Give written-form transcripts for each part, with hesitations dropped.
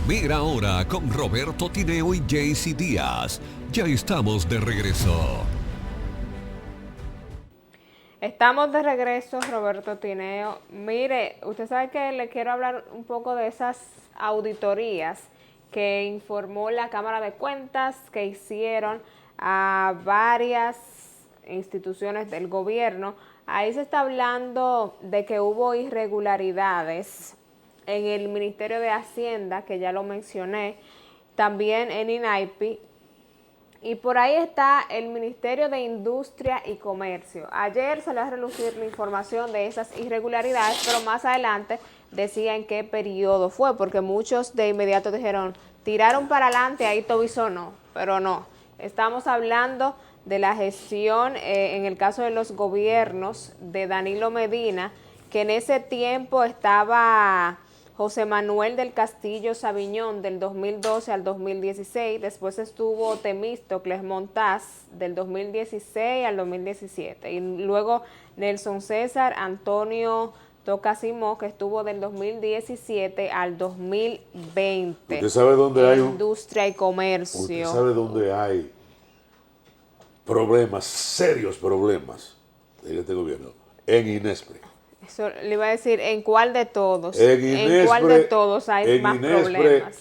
Mira ahora con Roberto Tineo y Jaycee Díaz. Ya estamos de regreso. Estamos de regreso, Roberto Tineo. Mire, usted sabe que le quiero hablar un poco de esas auditorías que informó la Cámara de Cuentas que hicieron a varias instituciones del gobierno. Ahí se está hablando de que hubo irregularidades en el Ministerio de Hacienda, que ya lo mencioné, también en INAIPI, y por ahí está el Ministerio de Industria y Comercio. Ayer salió a relucir la información de esas irregularidades, pero más adelante decía en qué periodo fue, porque muchos de inmediato dijeron, tiraron para adelante, ahí Tobisó no, pero no. Estamos hablando de la gestión, en el caso de los gobiernos de Danilo Medina, que en ese tiempo estaba José Manuel del Castillo Sabiñón del 2012 al 2016, después estuvo Temístocles Montaz del 2016 al 2017, y luego Nelson César Antonio Tocasimó, que estuvo del 2017 al 2020. ¿Usted sabe dónde hay Industria y Comercio. Usted sabe dónde hay problemas, serios problemas en este gobierno, en Inespre. Eso le iba a decir, ¿en cuál de todos? ¿En cuál de todos hay más problemas?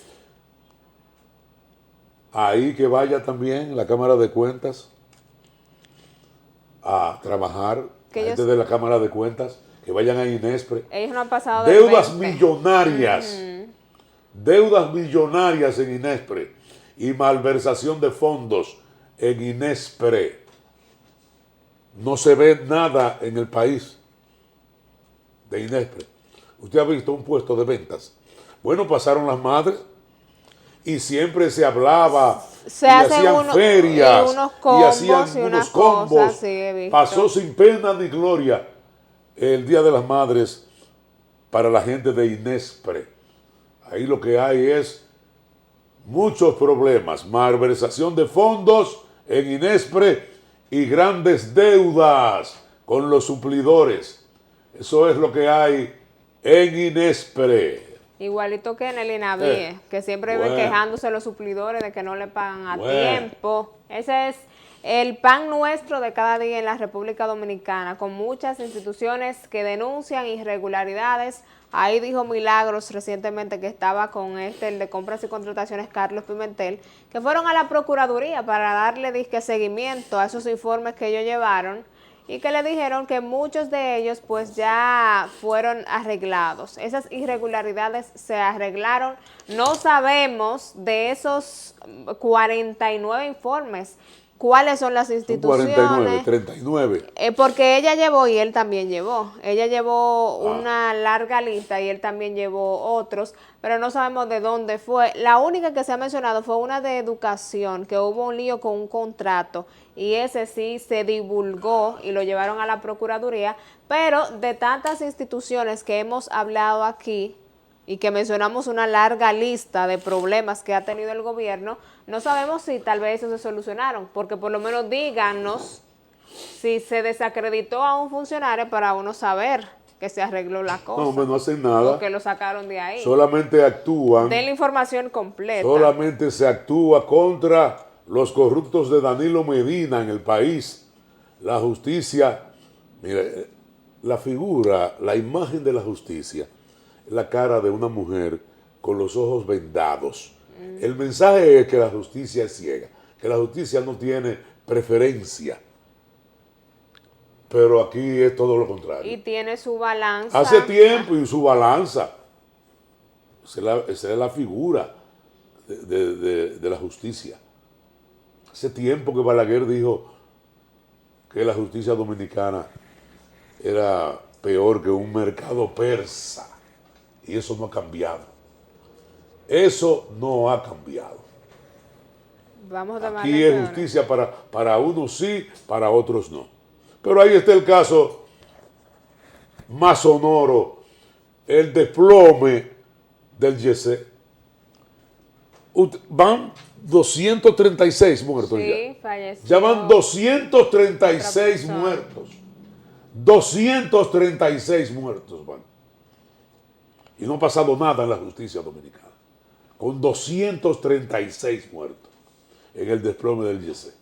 Ahí que vaya también la Cámara de Cuentas a trabajar, Que gente ellos, de la Cámara de Cuentas, que vayan a Inespre. Ellos no han pasado Deudas de 20. millonarias, deudas millonarias en Inespre y malversación de fondos en Inespre. No se ve nada en el país de Inespre. Usted ha visto un puesto de ventas. Bueno, pasaron las madres y siempre se hablaba, se y hacen hacían ferias, y unos combos, y hacían unos combos. Cosas, sí, he visto. Pasó sin pena ni gloria el Día de las Madres para la gente de Inespre. Ahí lo que hay es muchos problemas, malversación de fondos en Inespre y grandes deudas con los suplidores. Eso es lo que hay en Inespre. Igualito que en el INAVIE, que siempre ven quejándose los suplidores de que no le pagan a tiempo. Ese es el pan nuestro de cada día en la República Dominicana, con muchas instituciones que denuncian irregularidades. Ahí dijo Milagros recientemente que estaba con el de compras y contrataciones, Carlos Pimentel, que fueron a la Procuraduría para darle disque seguimiento a esos informes que ellos llevaron, y que le dijeron que muchos de ellos pues ya fueron arreglados. Esas irregularidades se arreglaron. No sabemos de esos 49 informes cuáles son las instituciones. 49, 39. Porque ella llevó y él también llevó. Ella llevó una larga lista y él también llevó otros, pero no sabemos de dónde fue. La única que se ha mencionado fue una de educación, que hubo un lío con un contrato, y ese sí se divulgó y lo llevaron a la Procuraduría, pero de tantas instituciones que hemos hablado aquí y que mencionamos una larga lista de problemas que ha tenido el gobierno, no sabemos si tal vez esos se solucionaron, porque por lo menos díganos si se desacreditó a un funcionario para uno saber que se arregló la cosa. No, no hacen nada. Porque lo sacaron de ahí. Solamente actúan. Den la información completa. Solamente se actúa contra los corruptos de Danilo Medina en el país. La justicia, mire, la figura, la imagen de la justicia, la cara de una mujer con los ojos vendados. El mensaje es que la justicia es ciega, que la justicia no tiene preferencia. Pero aquí es todo lo contrario. Y tiene su balanza. Hace tiempo y su balanza. Esa es la figura de la justicia. Hace tiempo que Balaguer dijo que la justicia dominicana era peor que un mercado persa. Y eso no ha cambiado. Eso no ha cambiado. Vamos a Aquí es justicia para unos sí, para otros no. Pero ahí está el caso más sonoro, el desplome del YESE. Van 236 muertos sí, ya. falleció. Ya van 236 muertos. 236 muertos van. Y no ha pasado nada en la justicia dominicana. con 236 muertos en el desplome del Yesé.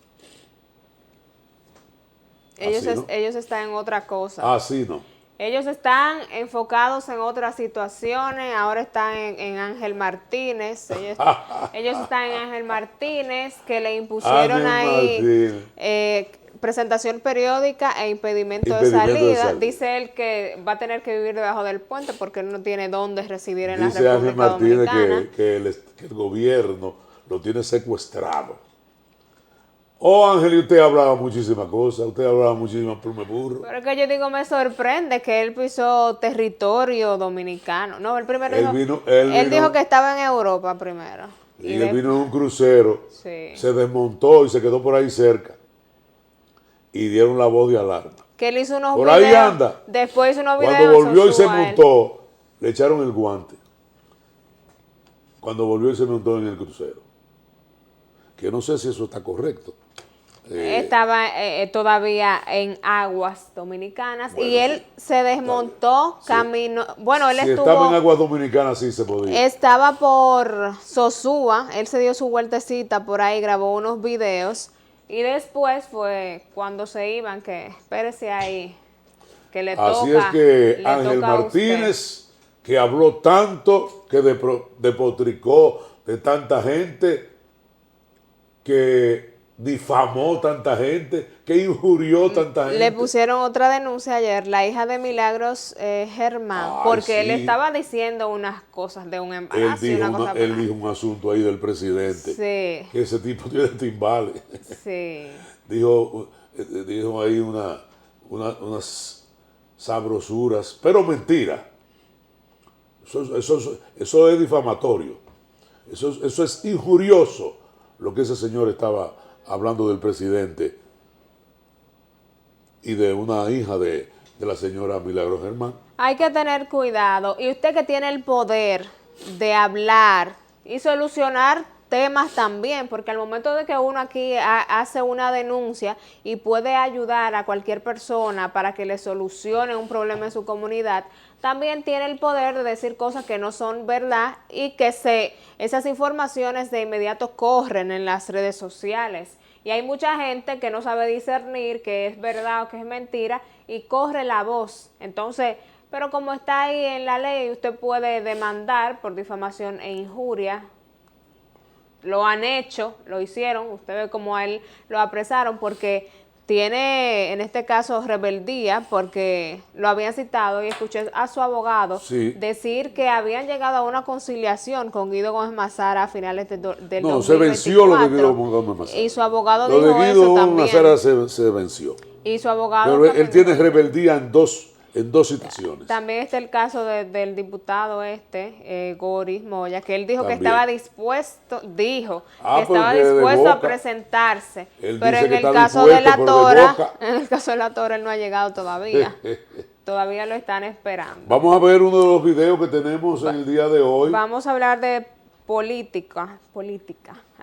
Ellos están en otra cosa. Así no. Ellos están enfocados en otras situaciones, ahora están en Ángel Martínez, ellos están en Ángel Martínez, que le impusieron ahí presentación periódica e impedimento de salida. Dice él que va a tener que vivir debajo del puente porque él no tiene dónde residir en la República Dominicana. Dice Ángel Martínez que el gobierno lo tiene secuestrado. Oh, Ángel, y usted hablaba muchísimas cosas, usted hablaba muchísimas plumeburro. Pero que yo digo, me sorprende que él pisó territorio dominicano. No, él primero él dijo que estaba en Europa primero. Y él vino en un crucero, sí, se desmontó y se quedó por ahí cerca. Y dieron la voz de alarma. Que él hizo unos por videos. Ahí anda. Después hizo unos videos. Cuando volvió y se montó, le echaron el guante. Cuando volvió y se montó en el crucero. Que no sé si eso está correcto. Estaba todavía en aguas dominicanas, bueno, y él se desmontó, camino. Bueno, él estuvo. Estaba en aguas dominicanas, sí se podía. Estaba por Sosúa, él se dio su vueltecita por ahí, grabó unos videos. Y después fue cuando se iban, que espérese ahí, que le toca. Así es que Ángel Martínez, que habló tanto, que despotricó de tanta gente, que difamó tanta gente, que injurió tanta gente. Le pusieron otra denuncia ayer, la hija de Milagros Germán, porque él estaba diciendo unas cosas de un embarazo. Él dijo un asunto ahí del presidente, sí, que ese tipo tiene timbales. Sí. dijo ahí unas sabrosuras, pero mentira. Eso es difamatorio. Eso es injurioso lo que ese señor estaba hablando del presidente y de una hija de la señora Milagros Germán. Hay que tener cuidado. Y usted que tiene el poder de hablar y solucionar temas también, porque al momento de que uno aquí hace una denuncia y puede ayudar a cualquier persona para que le solucione un problema en su comunidad, también tiene el poder de decir cosas que no son verdad y que esas informaciones de inmediato corren en las redes sociales. Y hay mucha gente que no sabe discernir qué es verdad o qué es mentira y corre la voz. Entonces, pero como está ahí en la ley, usted puede demandar por difamación e injuria. Lo han hecho, lo hicieron, usted ve cómo a él lo apresaron porque tiene, en este caso, rebeldía, porque lo habían citado y escuché a su abogado decir que habían llegado a una conciliación con Guido Gómez Mazara a finales del 2024. No, se venció lo de Guido Gómez Mazara. Y su abogado dijo eso también. Lo de Guido Gómez Mazara se venció. Y su abogado Pero él tiene rebeldía en dos situaciones. También está el caso del diputado Goris Moya, que él dijo que estaba dispuesto, a presentarse, pero en el caso de la Tora, él no ha llegado todavía. Todavía lo están esperando. Vamos a ver uno de los videos que tenemos en el día de hoy. Vamos a hablar de política.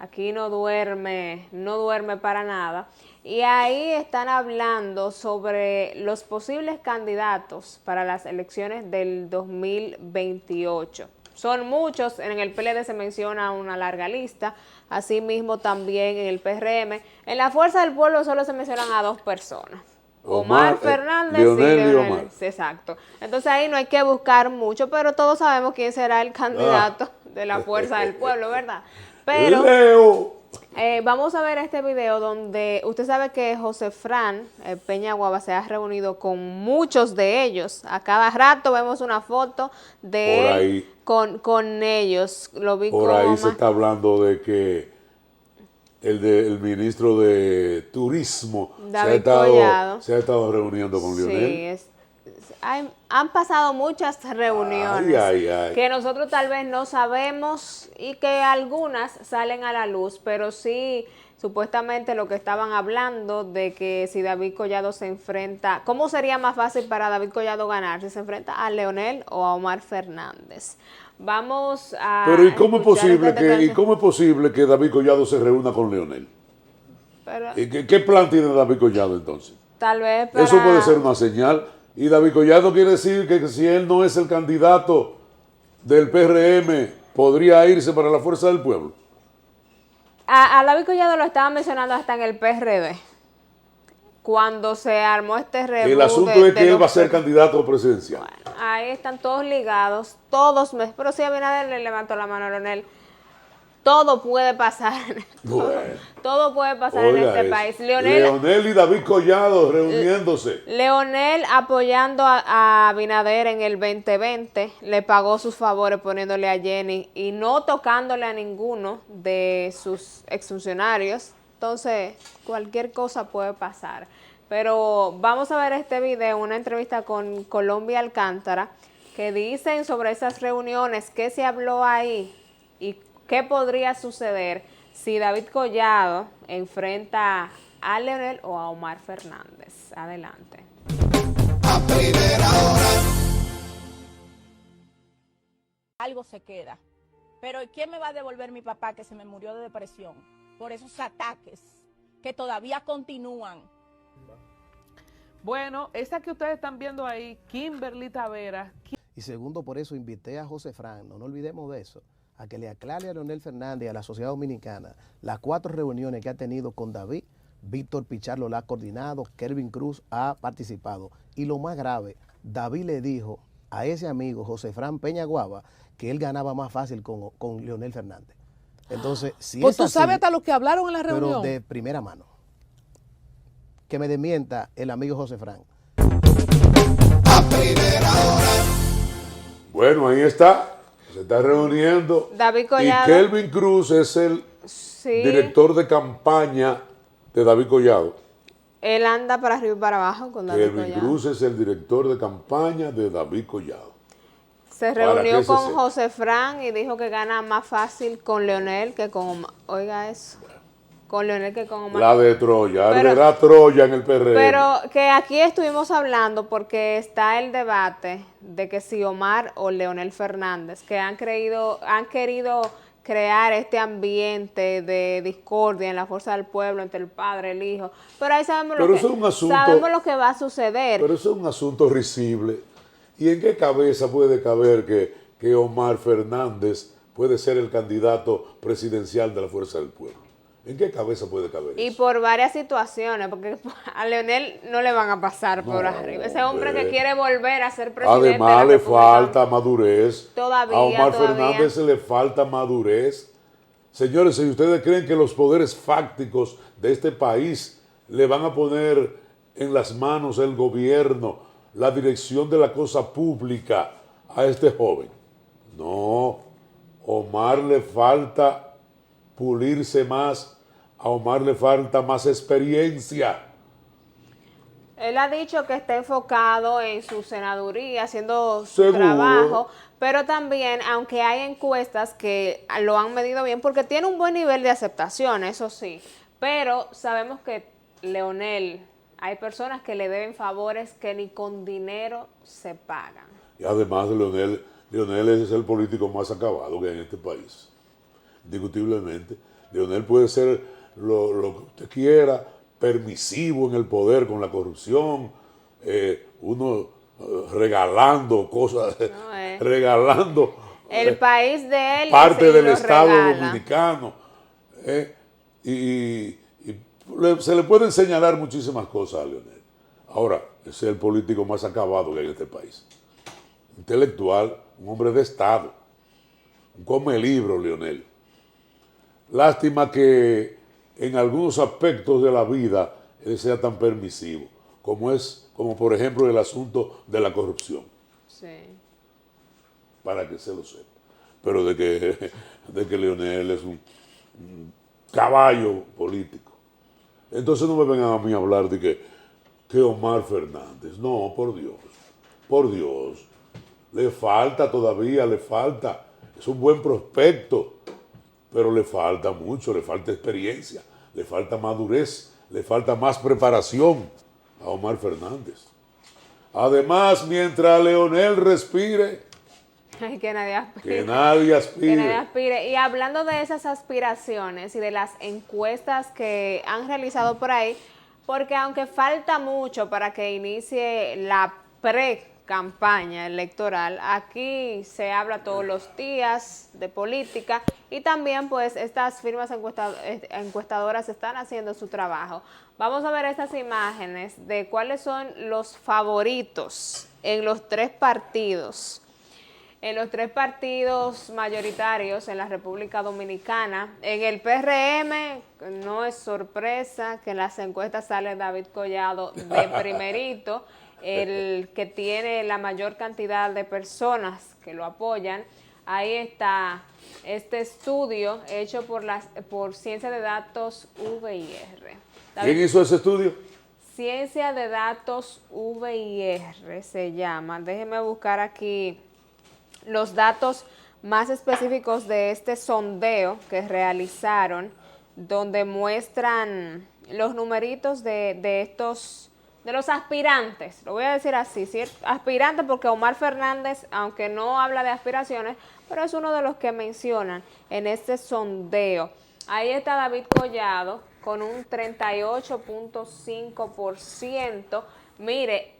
Aquí no duerme para nada. Y ahí están hablando sobre los posibles candidatos para las elecciones del 2028. Son muchos, en el PLD se menciona una larga lista, asimismo también en el PRM. En la Fuerza del Pueblo solo se mencionan a 2 personas. Omar Fernández y Leonel. Exacto. Entonces ahí no hay que buscar mucho, pero todos sabemos quién será el candidato de la Fuerza del Pueblo, ¿verdad? Pero vamos a ver este video donde usted sabe que José Fran Peñaguaba se ha reunido con muchos de ellos. A cada rato vemos una foto de él con ellos. Lo vi por ahí se está hablando de que el ministro de Turismo se ha estado reuniendo con Leonel. Sí, han pasado muchas reuniones que nosotros tal vez no sabemos y que algunas salen a la luz, pero sí, supuestamente lo que estaban hablando de que si David Collado se enfrenta, ¿cómo sería más fácil para David Collado ganar? Si se enfrenta a Leonel o a Omar Fernández. Vamos a... Pero ¿y cómo es posible que David Collado se reúna con Leonel? ¿Y qué plan tiene David Collado entonces? Tal vez eso puede ser una señal. Y David Collado quiere decir que si él no es el candidato del PRM podría irse para la Fuerza del Pueblo. A David Collado lo estaban mencionando hasta en el PRD. Cuando se armó este revuelo. El asunto es que él va a ser candidato presidencial. Bueno, ahí están todos ligados, todos. Pero si Abinader le levantó la mano a Leonel, todo puede pasar. Bueno. Todo puede pasar Oiga en este eso. país. Leonel y David Collado reuniéndose. Leonel apoyando a Abinader en el 2020, le pagó sus favores poniéndole a Jenny y no tocándole a ninguno de sus exfuncionarios. Entonces, cualquier cosa puede pasar. Pero vamos a ver este video, una entrevista con Colombia Alcántara, que dicen sobre esas reuniones, qué se habló ahí y qué podría suceder si David Collado enfrenta a Leonel o a Omar Fernández. Adelante. Algo se queda. Pero ¿quién me va a devolver mi papá que se me murió de depresión? Por esos ataques que todavía continúan. Bueno, esa que ustedes están viendo ahí, Kimberly Taveras. Y segundo, por eso invité a José Fran, no olvidemos de eso, a que le aclare a Leonel Fernández y a la sociedad dominicana las 4 reuniones que ha tenido con David. Víctor Pichardo la ha coordinado, Kelvin Cruz ha participado. Y lo más grave, David le dijo a ese amigo, José Fran Peña Guava, que él ganaba más fácil con Leonel Fernández. Entonces, si Pues es tú así, sabes hasta lo que hablaron en la pero reunión. de primera mano. Que me desmienta el amigo José Fran. Bueno, ahí está. Se está reuniendo. David Y Collado. Kelvin Cruz es el Sí, director de campaña de David Collado. él anda para arriba y para abajo con David Kelvin Collado. Cruz es el director de campaña de David Collado. Se Para reunió que se con sepa. José Fran y dijo que gana más fácil con Leonel que con Omar. Oiga eso. Con Leonel que con Omar. La de Troya. Pero- Arderá Troya en el PRM. Pero que aquí estuvimos hablando porque está el debate de que si Omar o Leonel Fernández, que han querido crear este ambiente de discordia en la fuerza del pueblo entre el padre y el hijo. Pero ahí sabemos, Pero eso es un asunto- sabemos lo que va a suceder. Pero eso es un asunto risible. ¿Y en qué cabeza puede caber que Omar Fernández puede ser el candidato presidencial de la Fuerza del Pueblo? ¿En qué cabeza puede caber Y eso? por varias situaciones, porque a Leonel no le van a pasar por No, arriba. Ese hombre hombre. que quiere volver a ser presidente de Además, la le República falta madurez. Todavía, A Omar todavía. Fernández le falta madurez. Señores, si ustedes creen que los poderes fácticos de este país le van a poner en las manos el gobierno, la dirección de la cosa pública a este joven. No, Omar le falta pulirse más, a Omar le falta más experiencia. Él ha dicho que está enfocado en su senaduría, haciendo su Seguro. trabajo, pero también, aunque hay encuestas que lo han medido bien, porque tiene un buen nivel de aceptación, eso sí, pero sabemos que Leonel, hay personas que le deben favores que ni con dinero se pagan. Y además, Leonel es el político más acabado que hay en este país. Indiscutiblemente. Leonel puede ser lo que usted quiera, permisivo en el poder con la corrupción, regalando cosas, regalando El país de él parte sí del lo Estado regala. dominicano. Se le pueden señalar muchísimas cosas a Leonel. Ahora, ese es el político más acabado que hay en este país. Intelectual, un hombre de Estado, un come libro, Leonel. Lástima que en algunos aspectos de la vida él sea tan permisivo, como por ejemplo el asunto de la corrupción, Sí. para que se lo sepa. Pero de que Leonel es un caballo político. Entonces no me vengan a mí a hablar de que Omar Fernández, no, por Dios, le falta todavía, es un buen prospecto, pero le falta mucho, le falta experiencia, le falta madurez, le falta más preparación a Omar Fernández. Además, mientras Leonel respire, Ay, que nadie aspire. que nadie Que aspire. nadie aspire. Y hablando de esas aspiraciones y de las encuestas que han realizado por ahí, porque aunque falta mucho para que inicie la campaña electoral. Aquí se habla todos los días de política y también pues estas firmas encuestadoras están haciendo su trabajo. Vamos a ver estas imágenes de cuáles son los favoritos en los tres partidos. En los tres partidos mayoritarios en la República Dominicana. En el PRM no es sorpresa que en las encuestas sale David Collado de primerito, el que tiene la mayor cantidad de personas que lo apoyan. Ahí está este estudio hecho por Ciencia de Datos VIR. ¿Quién hizo ese estudio? Ciencia de Datos VIR se llama. Déjeme buscar aquí los datos más específicos de este sondeo que realizaron, donde muestran los numeritos de los aspirantes, lo voy a decir así, ¿sí? Aspirantes porque Omar Fernández, aunque no habla de aspiraciones, pero es uno de los que mencionan en este sondeo. Ahí está David Collado con un 38.5%. Mire,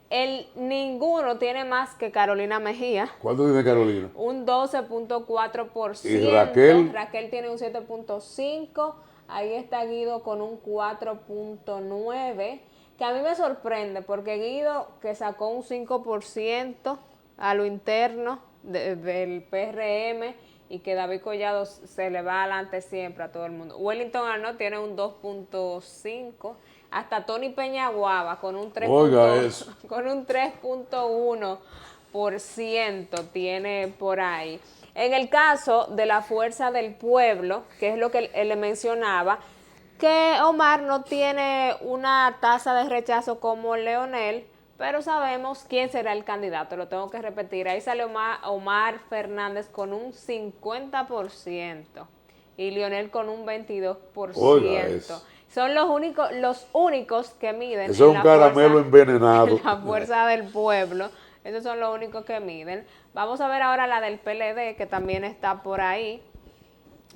ninguno tiene más que Carolina Mejía. ¿Cuánto tiene Carolina? Un 12.4%. ¿Y Raquel? Raquel tiene un 7.5%. Ahí está Guido con un 4.9%. Que a mí me sorprende porque Guido, que sacó un 5% a lo interno del PRM, y que David Collado se le va adelante siempre a todo el mundo. Wellington Arnaud tiene un 2.5%. Hasta Tony Peñaguaba con un 3.1% tiene por ahí. En el caso de la Fuerza del Pueblo, que es lo que él le mencionaba, que Omar no tiene una tasa de rechazo como Leonel, pero sabemos quién será el candidato, lo tengo que repetir. Ahí sale Omar Fernández con un 50% y Leonel con un 22%. Oiga, eso. Son los únicos que miden. Eso es un caramelo envenenado. La Fuerza del Pueblo. Esos son los únicos que miden. Vamos a ver ahora la del PLD, que también está por ahí,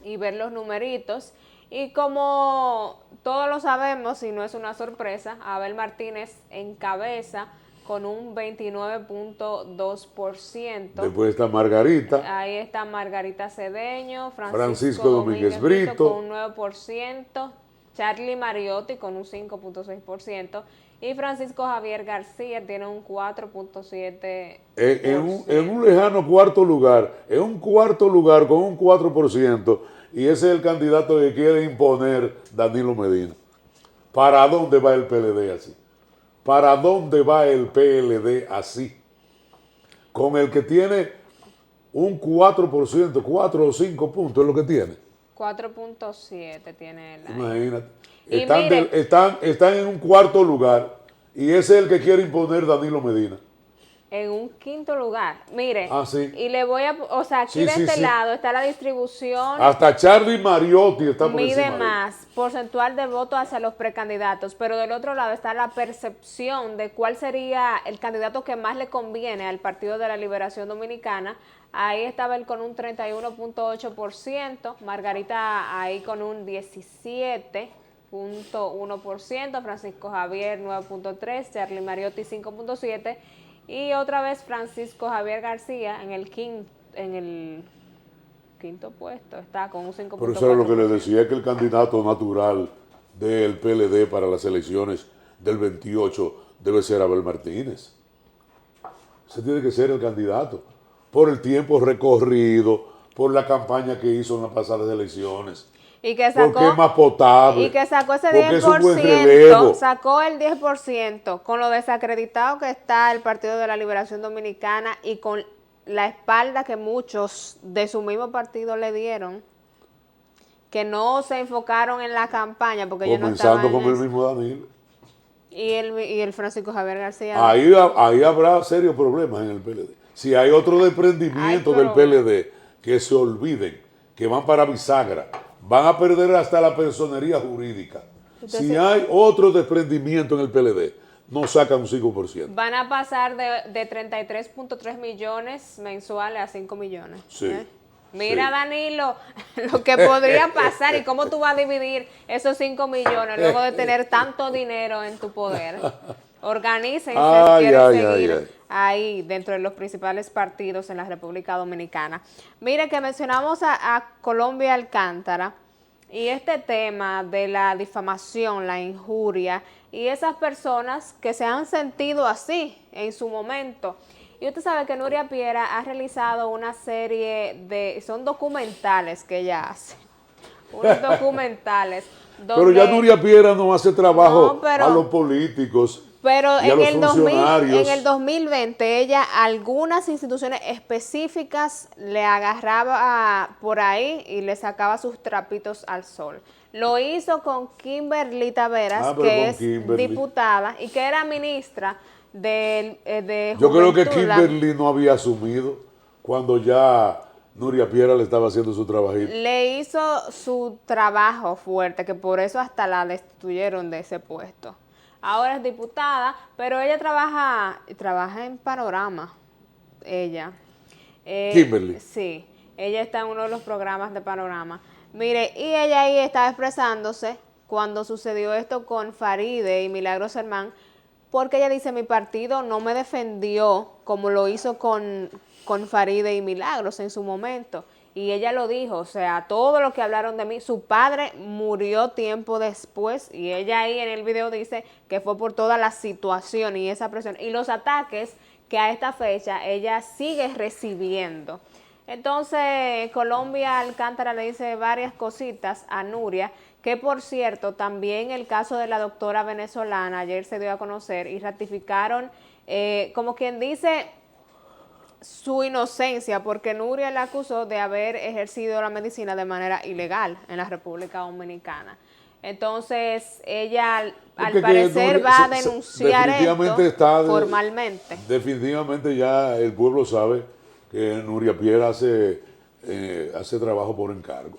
y ver los numeritos. Y como todos lo sabemos, y no es una sorpresa, Abel Martínez encabeza con un 29.2%. Después está Margarita. Ahí está Margarita Cedeño, Francisco Domínguez Brito con un 9%. Charlie Mariotti con un 5.6% y Francisco Javier García tiene un 4.7%. En un lejano cuarto lugar, con un 4%, y ese es el candidato que quiere imponer Danilo Medina. ¿Para dónde va el PLD así? ¿Para dónde va el PLD así? Con el que tiene un 4%, 4 o 5 puntos es lo que tiene. 4.7 tiene él ahí. Imagínate. Y Están en un cuarto lugar y ese es el que quiere imponer Danilo Medina. En un quinto lugar. Mire, sí. Y le voy a... O sea, aquí Sí, de este sí. lado está la distribución. Hasta Charlie Mariotti está por Mide encima más porcentual de voto hacia los precandidatos, pero del otro lado está la percepción de cuál sería el candidato que más le conviene al Partido de la Liberación Dominicana. Ahí estaba él con un 31.8%, Margarita ahí con un 17.1%, Francisco Javier 9.3%, Charlie Mariotti 5.7%, y otra vez Francisco Javier García en el quinto puesto, está con un 5.4%. Pero eso era lo que le decía, que el candidato natural del PLD para las elecciones del 28 debe ser Abel Martínez. Ese tiene que ser el candidato, por el tiempo recorrido, por la campaña que hizo en las pasadas elecciones. Y que sacó, porque es más potable. Y que sacó ese porque 10%, es un buen relevo. sacó el 10%, con lo desacreditado que está el Partido de la Liberación Dominicana y con la espalda que muchos de su mismo partido le dieron, que no se enfocaron en la campaña, porque ellos no estaban comenzando con en el mismo Danilo. y el Francisco Javier García. Ahí habrá serios problemas en el PLD. Si hay otro desprendimiento del PLD, que se olviden, que van para bisagra, van a perder hasta la personería jurídica. Entonces, si hay otro desprendimiento en el PLD, no sacan un 5%. Van a pasar de 33.3 millones mensuales a 5 millones. Sí. Mira, sí. Danilo, lo que podría pasar y cómo tú vas a dividir esos 5 millones luego de tener tanto dinero en tu poder. Organícense si quieren seguir ahí dentro de los principales partidos en la República Dominicana. Mire que mencionamos a Colombia Alcántara y este tema de la difamación, la injuria y esas personas que se han sentido así en su momento. Y usted sabe que Nuria Piera ha realizado una serie de, son documentales que ella hace, unos documentales. Pero ya Nuria Piera no hace trabajo No, a los políticos. Pero y a los funcionarios. en el 2020 ella algunas instituciones específicas le agarraba por ahí y le sacaba sus trapitos al sol. Lo hizo con Kimberly Taveras, que es diputada y que era ministra de Yo creo que Juventud. Kimberly no había asumido cuando ya Nuria Piera le estaba haciendo su trabajito. Le hizo su trabajo fuerte, que por eso hasta la destituyeron de ese puesto. Ahora es diputada, pero ella trabaja en Panorama, ella. Kimberly. Sí, ella está en uno de los programas de Panorama. Mire, y ella ahí estaba expresándose cuando sucedió esto con Faride y Milagros Germán, porque ella dice, mi partido no me defendió como lo hizo con Faride y Milagros en su momento. Y ella lo dijo, o sea, todo lo que hablaron de mí, su padre murió tiempo después y ella ahí en el video dice que fue por toda la situación y esa presión y los ataques que a esta fecha ella sigue recibiendo. Entonces, Colombia Alcántara le dice varias cositas a Nuria, que por cierto, también el caso de la doctora venezolana ayer se dio a conocer y ratificaron, como quien dice, su inocencia, porque Nuria la acusó de haber ejercido la medicina de manera ilegal en la República Dominicana. Entonces, ella al parecer va a denunciar esto formalmente. Definitivamente ya el pueblo sabe que Nuria Piera hace trabajo por encargo.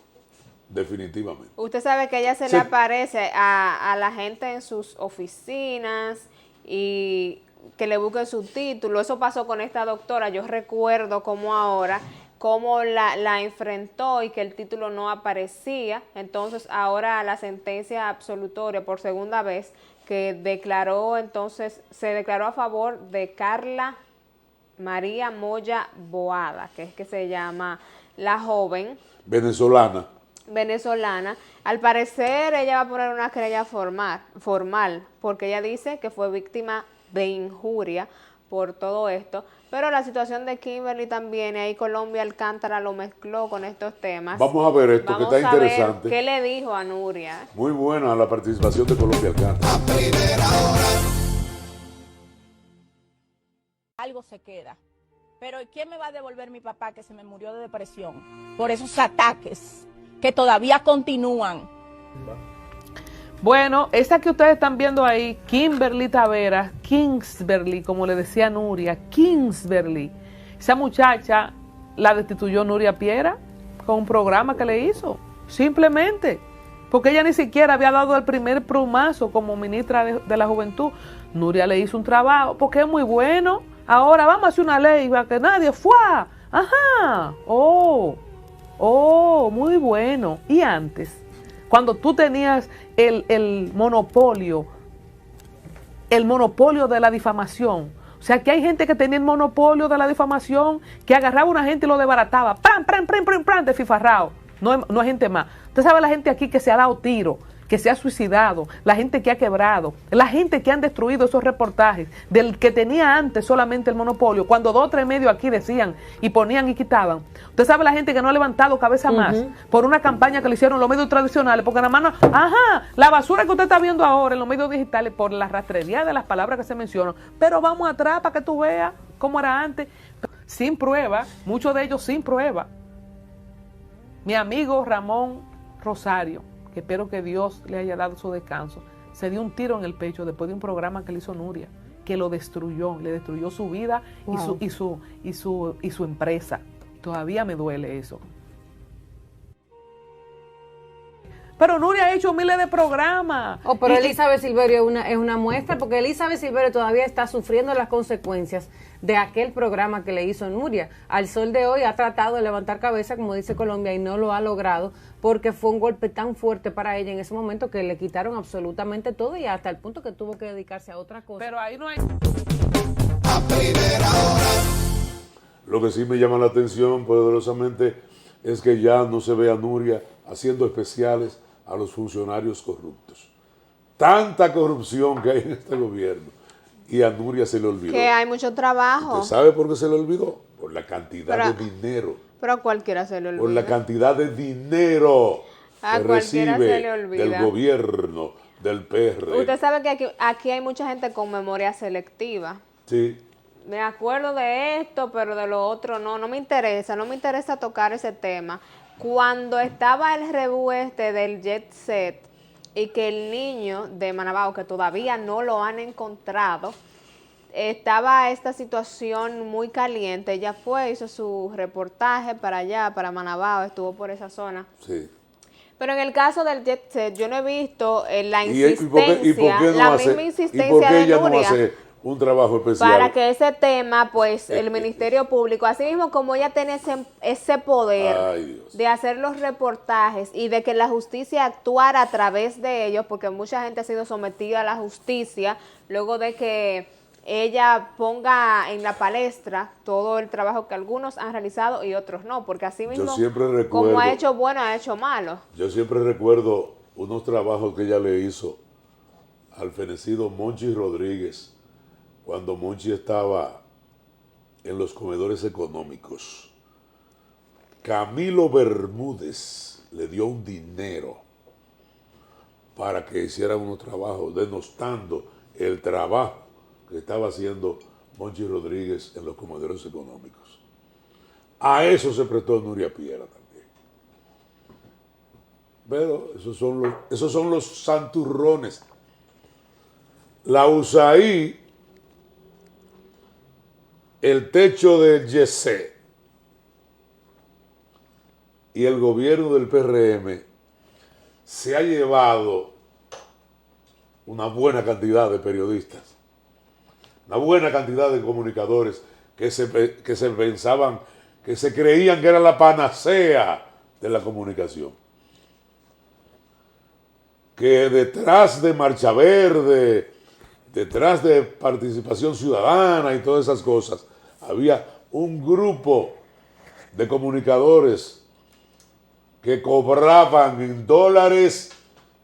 Definitivamente. Usted sabe que ella se le aparece a la gente en sus oficinas y que le busquen su título. Eso pasó con esta doctora. Yo recuerdo cómo la enfrentó y que el título no aparecía. Entonces ahora la sentencia absolutoria por segunda vez que se declaró a favor de Carla María Moya Boada, que es que se llama la joven venezolana. Al parecer ella va a poner una querella formal porque ella dice que fue víctima de injuria por todo esto, pero la situación de Kimberly también, y ahí Colombia Alcántara lo mezcló con estos temas. Vamos a ver esto, que está interesante. ¿Qué le dijo a Nuria? Muy buena la participación de Colombia Alcántara. A primera hora. Algo se queda. Pero ¿quién me va a devolver mi papá que se me murió de depresión? Por esos ataques que todavía continúan. Bueno, esa que ustedes están viendo ahí, Kimberly Taveras, Kingsberly, como le decía Nuria, Kingsberly. Esa muchacha la destituyó Nuria Piera con un programa que le hizo, simplemente, porque ella ni siquiera había dado el primer plumazo como ministra de la Juventud. Nuria le hizo un trabajo, porque es muy bueno. Ahora vamos a hacer una ley para que nadie ¡fua! Ajá, muy bueno. Y antes, cuando tú tenías el monopolio de la difamación, o sea, que hay gente que tenía el monopolio de la difamación, que agarraba a una gente y lo desbarataba, ¡pram, desfifarrao! No hay gente más. Usted sabe la gente aquí que se ha dado tiro, que se ha suicidado, la gente que ha quebrado, la gente que han destruido esos reportajes, del que tenía antes solamente el monopolio, cuando 2 o 3 medios aquí decían y ponían y quitaban. Usted sabe la gente que no ha levantado cabeza más por una campaña que le hicieron los medios tradicionales, porque nada más la basura que usted está viendo ahora en los medios digitales por la rastrería de las palabras que se mencionan, pero vamos atrás para que tú veas cómo era antes, sin prueba, muchos de ellos sin prueba. Mi amigo Ramón Rosario, que espero que Dios le haya dado su descanso, se dio un tiro en el pecho después de un programa que le hizo Nuria, que lo destruyó, le destruyó su vida. Wow. y su empresa. Todavía me duele eso. Pero Nuria ha hecho miles de programas. Pero Elizabeth Silverio es una muestra, porque Elizabeth Silverio todavía está sufriendo las consecuencias de aquel programa que le hizo Nuria. Al sol de hoy ha tratado de levantar cabeza, como dice Colombia, y no lo ha logrado, porque fue un golpe tan fuerte para ella en ese momento que le quitaron absolutamente todo y hasta el punto que tuvo que dedicarse a otra cosa. Pero ahí no hay... Lo que sí me llama la atención poderosamente es que ya no se ve a Nuria haciendo especiales a los funcionarios corruptos. Tanta corrupción que hay en este gobierno y a Nuria se le olvidó. Que hay mucho trabajo. ¿Usted sabe por qué se le olvidó? Por la cantidad de dinero. Pero a cualquiera se le olvida. Por la cantidad de dinero A que cualquiera recibe se le olvida. del gobierno, del PR. Usted sabe que aquí hay mucha gente con memoria selectiva. Sí. Me acuerdo de esto, pero de lo otro no me interesa tocar ese tema. Cuando estaba el rebú este del Jet Set y que el niño de Manabao, que todavía no lo han encontrado, estaba esta situación muy caliente. Ella fue, hizo su reportaje para allá, para Manabao, estuvo por esa zona. Sí. Pero en el caso del Jet Set, yo no he visto la ¿Y insistencia, por qué no la hace, misma ¿y insistencia por qué de ella Nuria. no hace un trabajo especial? Para que ese tema, pues, el Ministerio Público, así mismo como ella tiene ese poder Ay, Dios. de hacer los reportajes y de que la justicia actuara a través de ellos, porque mucha gente ha sido sometida a la justicia luego de que ella ponga en la palestra todo el trabajo que algunos han realizado y otros no, porque así mismo, como ha hecho bueno, ha hecho malo. Yo siempre recuerdo unos trabajos que ella le hizo al fenecido Monchi Rodríguez, cuando Monchi estaba en los comedores económicos. Camilo Bermúdez le dio un dinero para que hiciera unos trabajos, denostando el trabajo que estaba haciendo Monchi Rodríguez en los comedores económicos. A eso se prestó Nuria Piera también. Pero esos son los santurrones. La USAID, el techo del YC y el gobierno del PRM se ha llevado una buena cantidad de periodistas, una buena cantidad de comunicadores que se pensaban, que se creían que era la panacea de la comunicación. Que detrás de Marcha Verde, detrás de Participación Ciudadana y todas esas cosas, había un grupo de comunicadores que cobraban en dólares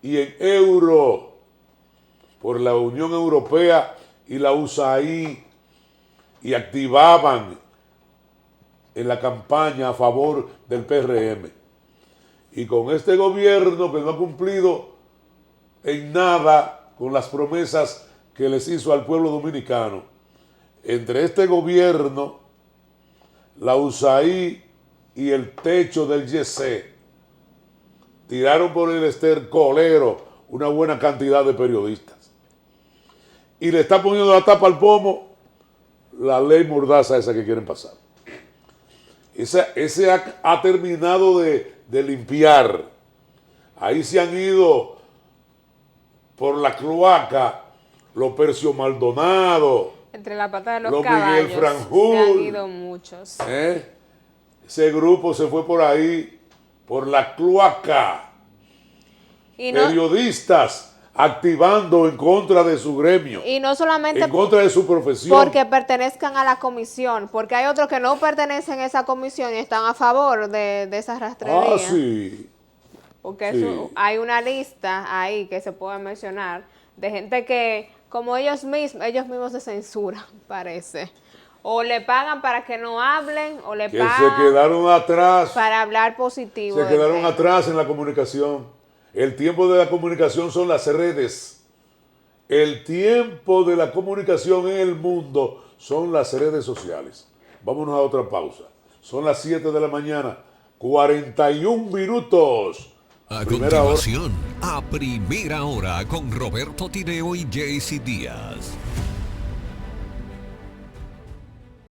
y en euros por la Unión Europea y la USAID y activaban en la campaña a favor del PRM. Y con este gobierno que no ha cumplido en nada con las promesas que les hizo al pueblo dominicano, entre este gobierno, la USAID y el techo del YC, tiraron por el estercolero una buena cantidad de periodistas. Y le está poniendo la tapa al pomo la ley mordaza esa que quieren pasar. Ese ha terminado de limpiar. Ahí se han ido por la cloaca los Percio Maldonado, Entre la pata de los Miguel caballos Franjul, se han ido muchos. Ese grupo se fue por ahí, por la cloaca. Y no, Periodistas activando en contra de su gremio, y no solamente en contra de su profesión. porque pertenezcan a la comisión, porque hay otros que no pertenecen a esa comisión y están a favor de esa rastrería. Ah, sí. Porque Sí. hay una lista ahí que se puede mencionar de gente que, como ellos mismos se censuran, parece. O le pagan para que no hablen, o le Que pagan se quedaron atrás. para hablar positivo. Se del quedaron tema. atrás en la comunicación. El tiempo de la comunicación son las redes. El tiempo de la comunicación en el mundo son las redes sociales. Vámonos a otra pausa. Son las 7 de la mañana, 41 minutos. A Primera hora. continuación, a primera hora con Roberto Tineo y Jaycee Díaz.